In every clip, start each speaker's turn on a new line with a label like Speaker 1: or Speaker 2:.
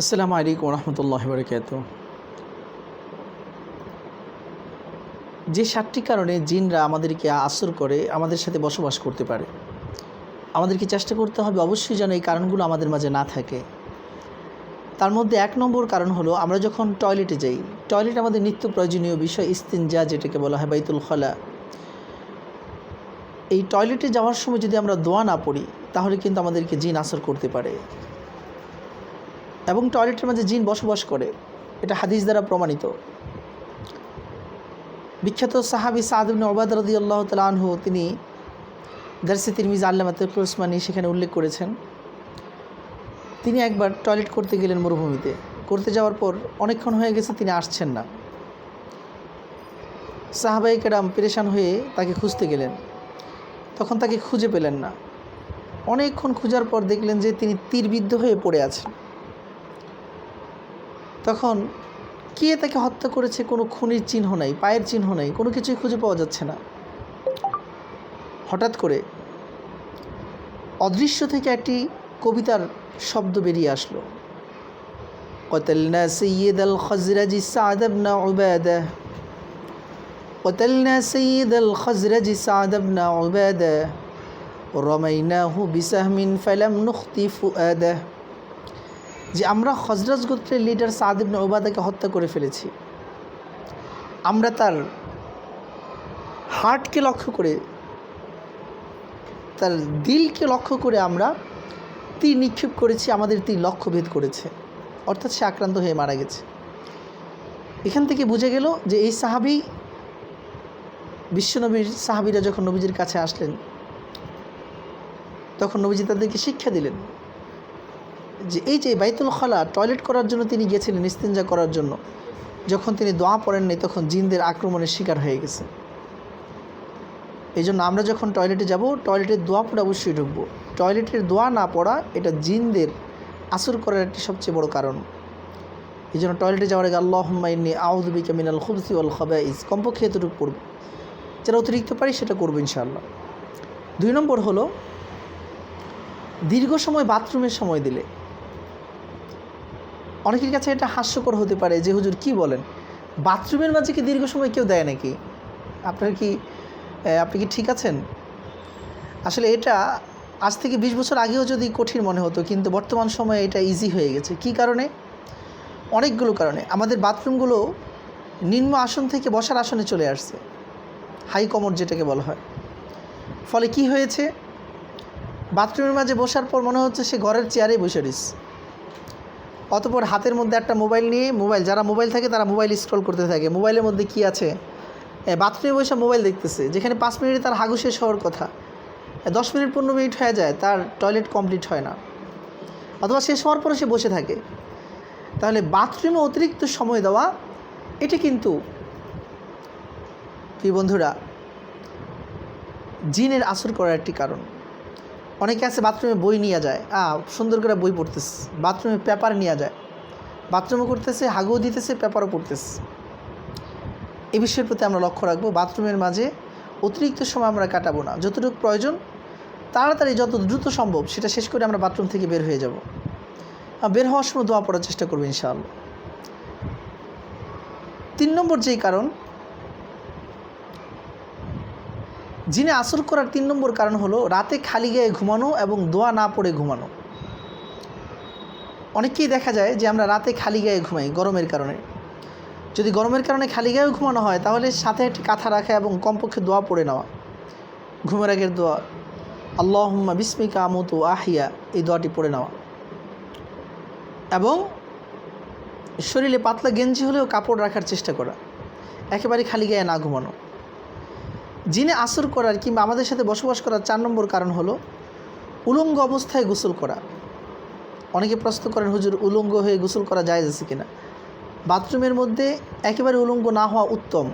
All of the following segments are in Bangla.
Speaker 1: আসসালামু আলাইকুম রহমতুল্লাহ বরকাত। যে 7টি কারণে জিনরা আমাদেরকে আসর করে আমাদের সাথে বসবাস করতে পারে, আমাদেরকে চেষ্টা করতে হবে অবশ্যই যেন এই কারণগুলো আমাদের মাঝে না থাকে। তার মধ্যে 1 নম্বর কারণ হলো আমরা যখন টয়লেটে যাই, টয়লেট আমাদের নিত্য প্রয়োজনীয় বিষয়, ইস্তিনজা যেটাকে বলা হয় বাইতুল খলা। এই টয়লেটে যাওয়ার সময় যদি আমরা দোয়া না পড়ি তাহলে কিন্তু আমাদেরকে জিন আসর করতে পারে এবং টয়লেটের মাঝে জিন বসবাস করে, এটা হাদিস দ্বারা প্রমাণিত। বিখ্যাত সাহাবী সাদ ইবনে উবাদা রাদিয়াল্লাহু তাআলা আনহু তিনি দারসে তিরমিজি আল্লামা তাকিউল উসমানী সেখানে উল্লেখ করেছেন, তিনি একবার টয়লেট করতে গেলেন মরুভূমিতে। করতে যাওয়ার পর অনেকক্ষণ হয়ে গেছে, তিনি আসছেন না। সাহাবায়ে কেরাম পেরেশান হয়ে তাকে খুঁজতে গেলেন, তখন তাকে খুঁজে পেলেন না। অনেকক্ষণ খোঁজার পর দেখলেন যে তিনি তীরবিদ্ধ হয়ে পড়ে আছেন। তখন কে তাকে হত্যা করেছে কোনো খুনির চিহ্ন নাই, পায়ের চিহ্ন নাই, কোনো কিছুই খুঁজে পাওয়া যাচ্ছে না। হঠাৎ করে অদৃশ্য থেকে একটি কবিতার শব্দ বেরিয়ে আসলো, কতলনা সৈয়দ আল খজরাজি সাদ ইবনে উবাদা, কতলনা সৈয়দ আল খজরাজি সাদ ইবনে উবাদা, রমাইনাহু বিসাহমিন ফালাম নুখতি ফুআদা। যে আমরা খজরাজ গোত্রের লিডার সাদ ইবনে উবাদাকে হত্যা করে ফেলেছি। আমরা তার হার্টকে লক্ষ্য করে, তার দিলকে লক্ষ্য করে আমরা তীর নিক্ষেপ করেছি, আমাদের তীর লক্ষ্যভেদ করেছে, অর্থাৎ সে আক্রান্ত হয়ে মারা গেছে। এখান থেকে বুঝে গেল যে এই সাহাবী, বিশ্বনবীর সাহাবীরা যখন নবীজির কাছে আসলেন তখন নবীজি তাদেরকে শিক্ষা দিলেন যে এই যে বাইতুল খলা টয়লেট করার জন্য তিনি গেছিলেন, ইস্তিনজা করার জন্য, যখন তিনি দোয়া পড়েন নাই তখন জিনদের আক্রমণের শিকার হয়ে গেছে। এই জন্য আমরা যখন টয়লেটে যাব, টয়লেটের দোয়া পড়ে অবশ্যই ঢুকবো। টয়লেটের দোয়া না পড়া এটা জিনদের আসর করার একটি সবচেয়ে বড় কারণ। এই জন্য টয়লেটে যাওয়ার আগে আল্লাহুম্মা ইন্নী আউযু বিকা মিনাল খুবসি ওয়াল খাবাইস কমপক্ষে এতটুকু পড়ব, যারা অতিরিক্ত পারি সেটা করবো ইনশাআল্লাহ। 2 নম্বর হলো দীর্ঘ সময় বাথরুমের সময় দিলে। অনেকের কাছে এটা হাস্যকর হতে পারে যে হুজুর কি বলেন, বাথরুমের মাঝে কি দীর্ঘ সময় কেউ দেয় নাকি? আপনি কি ঠিক আছেন? আসলে এটা আজ থেকে 20 বছর আগেও যদি কঠিন মনে হতো, কিন্তু বর্তমান সময়ে এটা ইজি হয়ে গেছে। কি কারণে? অনেকগুলো কারণে। আমাদের বাথরুমগুলো নিম্ন আসন থেকে বসার আসনে চলে আসছে, হাই কমোড যেটাকে বলা হয়। ফলে কি হয়েছে, বাথরুমের মাঝে বসার পর মনে হচ্ছে সে ঘরের চেয়ারেই বসে রয়েছে। অতপর হাতের মধ্যে একটা মোবাইল নিয়ে, যারা মোবাইল থাকে তারা মোবাইল স্ক্রল করতে থাকে। মোবাইলের মধ্যে কি আছে, বাথরুমে বসে মোবাইল দেখতেছে, যেখানে 5 মিনিটে তার হাগু শেষ হওয়ার কথা, 10 মিনিট 15 মিনিট হয়ে যায়, তার টয়লেট কমপ্লিট হয় না, অথবা শেষ হওয়ার পরে সে বসে থাকে। তাহলে বাথরুমে অতিরিক্ত সময় দেওয়া এটা কিন্তু কি বন্ধুরা, জিনের আসর করার একটি কারণ। অনেকে আছে বাথরুমে বই নিয়ে যায়, সুন্দর করে বই পড়তেছে, বাথরুমে পেপার নিয়ে যায়, বাথরুমও করতেছে, হাগুও দিতেছে, পেপারও পড়তেছে। এই বিষয়ের প্রতি আমরা লক্ষ্য রাখবো। বাথরুমের মাঝে অতিরিক্ত সময় আমরা কাটাবো না, যতটুকু প্রয়োজন তাড়াতাড়ি যত দ্রুত সম্ভব সেটা শেষ করে আমরা বাথরুম থেকে বের হয়ে যাব। বের হওয়ার সময় দোয়া পড়ার চেষ্টা করবো ইনশাআল্লাহ। 3 নম্বর যেই কারণ জিনে আসর করার 3 নম্বর কারণ হলো রাতে খালি গায়ে ঘুমানো এবং দোয়া না পড়ে ঘুমানো। অনেকেই দেখা যায় যে আমরা রাতে খালি গায়ে ঘুমাই গরমের কারণে। যদি গরমের কারণে খালি গায়ে ঘুমানো হয় তাহলে সাথে একটি কাঁথা রাখা এবং কমপক্ষে দোয়া পড়ে নেওয়া, ঘুমের আগের দোয়া আল্লাহুম্মা বিসমিকা আমুতু আহিয়া, এই দোয়াটি পড়ে নেওয়া। এবং শরীরে পাতলা গেঞ্জি হলেও কাপড় রাখার চেষ্টা করা, একেবারে খালি গায়ে না ঘুমানো। জিনে আসর করার কিংবা আমাদের সাথে বসবাস করার 4 নম্বর কারণ হলো উলঙ্গ অবস্থায় গোসল করা। অনেকে প্রশ্ন করেন হুজুর উলঙ্গ হয়ে গোসল করা জায়েজ আছে কিনা? বাথরুমের মধ্যে একেবারে উলঙ্গ না হওয়া উত্তম।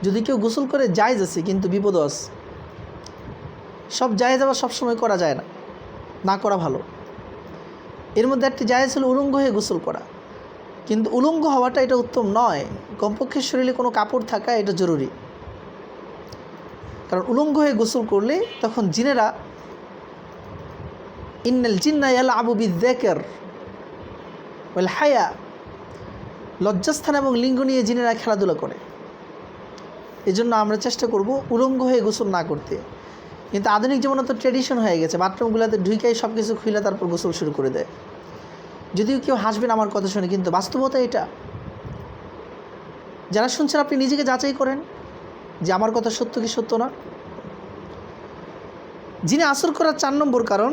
Speaker 1: যদি কেউ গোসল করে জায়েজ আছে, কিন্তু বিপদ আছে। সব জায়েজ আবার সবসময় করা যায় না, না করা ভালো। এর মধ্যে একটি জায়েজ হলো উলঙ্গ হয়ে গোসল করা, কিন্তু উলঙ্গ হওয়াটা এটা উত্তম নয়। কমপক্ষে শরীরে কোনো কাপড় থাকা এটা জরুরি, কারণ উলঙ্গ হয়ে গোসল করলে তখন জিনেরা, ইন্নাল জিন্না ইয়ালআবু বিয-যাকির, ওয়াল হায়া, লজ্জাস্থান এবং লিঙ্গ নিয়ে জিনেরা খেলাধুলা করে। এজন্য আমরা চেষ্টা করব উলঙ্গ হয়ে গোসল না করতে। কিন্তু আধুনিক জীবনে তো ট্রেডিশন হয়ে গেছে, বাথরুমগুলোতে ঢুকেই সব কিছু খুলে তারপর গোসল শুরু করে দেয়। যদিও কেউ হাসবেন আমার কথা শুনে, কিন্তু বাস্তবতা এটা। যারা শুনছেন আপনি নিজেকে যাচাই করেন যে আমার কথা সত্য কি সত্য না। জিনে আসর করার 4 নম্বর কারণ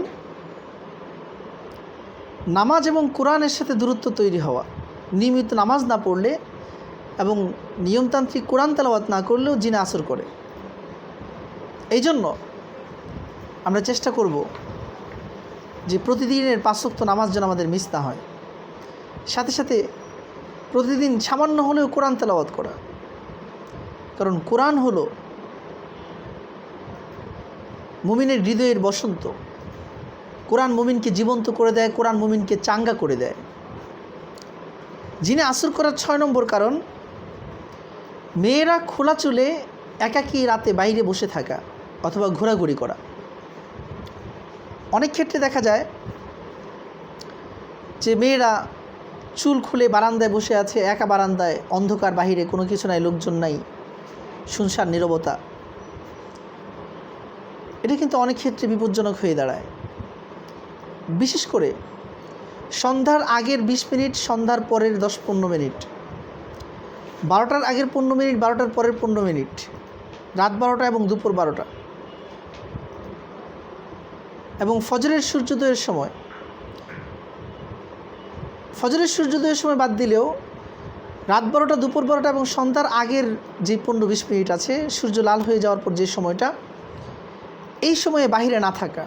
Speaker 1: নামাজ এবং কোরআনের সাথে দূরত্ব তৈরি হওয়া। নিয়মিত নামাজ না পড়লে এবং নিয়মতান্ত্রিক কোরআন তেলাওয়াত না করলেও জিনে আসর করে। এই জন্য আমরা চেষ্টা করব যে প্রতিদিনের 5 ওয়াক্ত নামাজ যেন আমাদের মিস না হয়। সাথে সাথে প্রতিদিন সামান্য হলেও কোরআন তেলাওয়াত করা, কারণ কোরআন হলো মুমিনের হৃদয়ের বসন্ত। কোরআন মুমিনকে জীবন্ত করে দেয়, কোরআন মুমিনকে চাঙ্গা করে দেয়। জিনে আসর করার 6 নম্বর কারণ মেয়েরা খোলা চুলে একাকী রাতে বাইরে বসে থাকা অথবা ঘোরাঘুরি করা। অনেক ক্ষেত্রে দেখা যায় যে মেয়েরা চুল খুলে বারান্দায় বসে আছে, একা বারান্দায়, অন্ধকার, বাহিরে কোনো কিছু নাই, লোকজন নাই, শুনশান নীরবতা। এটা কিন্তু অনেক ক্ষেত্রে বিপজ্জনক হয়ে দাঁড়ায়। বিশেষ করে সন্ধ্যার আগের 20 মিনিট, সন্ধ্যার পরের 10-15 মিনিট, 12টার আগের 15 মিনিট, 12টার পরের 15 মিনিট, রাত 12টা এবং দুপুর 12টা, এবং ফজরের সূর্যোদয়ের সময়। ফজরের সূর্যোদয়ের সময় বাদ দিলেও রাত 12টা, দুপুর 12টা এবং সন্ধ্যার আগের যে 15-20 মিনিট আছে, সূর্য লাল হয়ে যাওয়ার পর যে সময়টা, এই সময়ে বাহিরে না থাকা।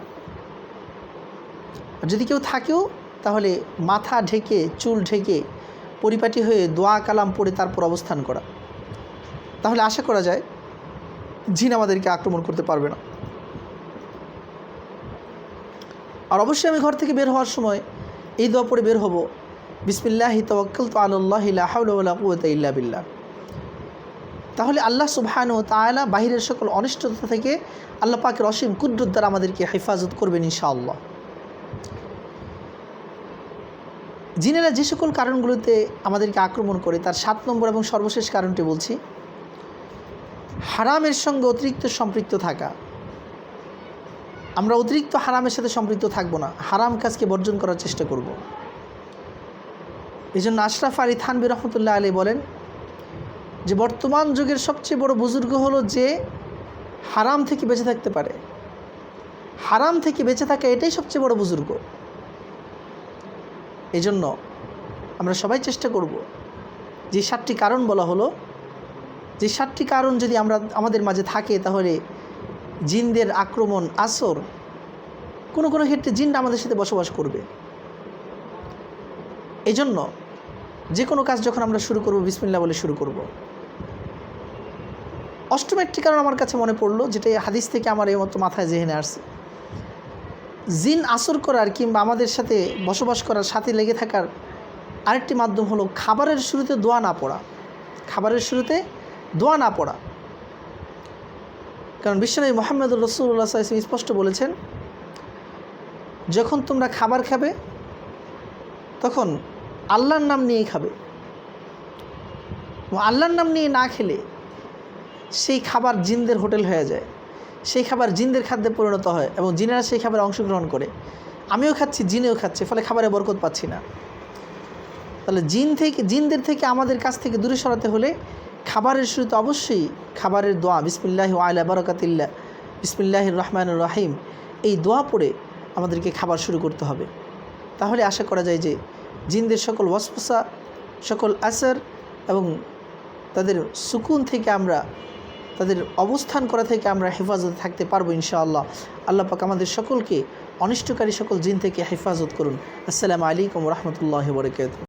Speaker 1: আর যদি কেউ থাকেও তাহলে মাথা ঢেকে, চুল ঢেকে, পরিপাটি হয়ে দোয়া কালাম পড়ে তারপর অবস্থান করা। তাহলে আশা করা যায় জিন আমাদেরকে আক্রমণ করতে পারবে না। আর অবশ্যই আমি ঘর থেকে বের হওয়ার সময় এই দোয়া পড়ে বের হব, বিসমিল্লাহি তাওয়াক্কালতু আলাল্লাহি লা হাওলা ওয়ালা কুওয়াতা ইল্লা বিল্লাহ। তাহলে আল্লাহ সুবহানাহু ওয়া তাআলা বাহিরের সকল অনিষ্টতা থেকে আল্লাহ পাকের অসীম কুদরত দ্বারা আমাদেরকে হেফাজত করবেন ইনশাআল্লাহ। জিনেরা যে সকল কারণগুলোতে আমাদেরকে আক্রমণ করে তার 7 নম্বর এবং সর্বশেষ কারণটি বলছি, হারামের সঙ্গে অতিরিক্ত সম্পৃক্ত থাকা। আমরা অতিরিক্ত হারামের সাথে সম্পৃক্ত থাকব না, হারাম কাজকে বর্জন করার চেষ্টা করব। এই জন্য আশরাফ আলী থানভী রহমতুল্লাহ আলাইহি বলেন যে বর্তমান যুগের সবচেয়ে বড় বুজুর্গ হলো যে হারাম থেকে বেঁচে থাকতে পারে। হারাম থেকে বেঁচে থাকা এটাই সবচেয়ে বড় বুজুর্গ। এই জন্য আমরা সবাই চেষ্টা করব যে 7টি কারণ বলা হলো, যে 7টি কারণ যদি আমাদের মাঝে থাকে তাহলে জিনদের আক্রমণ, আসর, কোনো কোনো ক্ষেত্রে জিনরা আমাদের সাথে বসবাস করবে। এই জন্য যে কোনো কাজ যখন আমরা শুরু করব বিসমিল্লাহ বলে শুরু করব। 8ম একটি কারণ আমার কাছে মনে পড়লো, যেটা হাদিস থেকে আমার এই মতো মাথায় জেহেনে আসছে। জিন আসর করার কিংবা আমাদের সাথে বসবাস করার, সাথে লেগে থাকার আরেকটি মাধ্যম হলো খাবারের শুরুতে দোয়া না পড়া। খাবারের শুরুতে দোয়া না পড়া, কারণ বিশ্বনবী মুহাম্মদুর রাসূলুল্লাহ সাল্লাল্লাহু আলাইহি ওয়াসাল্লাম স্পষ্ট বলেছেন, যখন তোমরা খাবার খাবে তখন আল্লাহর নাম নিয়ে খাবে। আল্লাহর নাম নিয়ে না খেলে সেই খাবার জিনদের হোটেল হয়ে যায়, সেই খাবার জিনদের খাদ্যে পরিণত হয় এবং জিনেরা সেই খাবারে অংশগ্রহণ করে। আমিও খাচ্ছি, জিনেও খাচ্ছে, ফলে খাবারে বরকত পাচ্ছি না। তাহলে জিনদের থেকে আমাদের কাছ থেকে দূরে সরাতে হলে খাবারের শুরুতে অবশ্যই খাবারের দোয়া, বিসমিল্লাহি ওয়া আলা বারাকাতিল্লাহ, বিসমিল্লাহির রহমানির রহিম, এই দোয়া পড়ে আমাদেরকে খাবার শুরু করতে হবে। তাহলে আশা করা যায় যে জিনদের সকল ওয়াসওয়াসা, সকল আসর এবং তাদের সুকুন থেকে আমরা, তাদের অবস্থান করা থেকে আমরা হেফাজতে থাকতে পারবো ইনশাআল্লাহ। আল্লাহ পাক আমাদের সকলকে অনিষ্টকারী সকল জিন থেকে হেফাজত করুন। আসসালামু আলাইকুম ওয়া রাহমাতুল্লাহি ওয়া বারাকাতুহু।